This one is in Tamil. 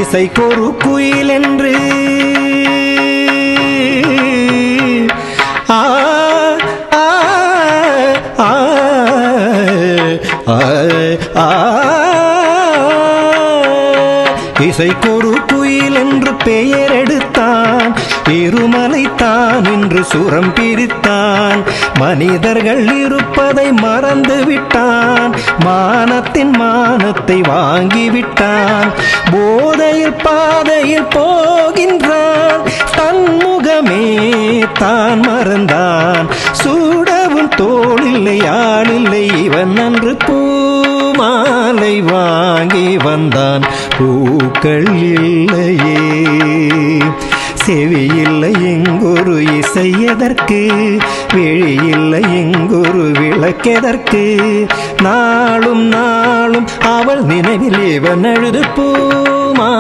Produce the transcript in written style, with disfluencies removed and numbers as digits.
இசைக்கொரு குயில் என்று இசைக்கொரு குயில் என்று பெயர் எடுத்தான், இருமலைத்தான் என்று சுரம் பிரித்தான். மனிதர்கள் இருப்பதை மறந்து விட்டான், மானத்தின் மானத்தை வாங்கிவிட்டான். போதையில் பாதையில் போகின்றான், தன்முகமே தான் மறந்தான். சூடவும் தோளில்லை ஆளில்லை, இவன் அன்று பூமாலை வாங்கி வந்தான். பூக்கள் இல்லையே, செவியில்லை எங்கொரு இசை எதற்கு, விழியில்லை எங்கொரு விளக்கெதற்கு. நாளும் நாளும் அவள் நினைவில் இவன் அழுது பூமா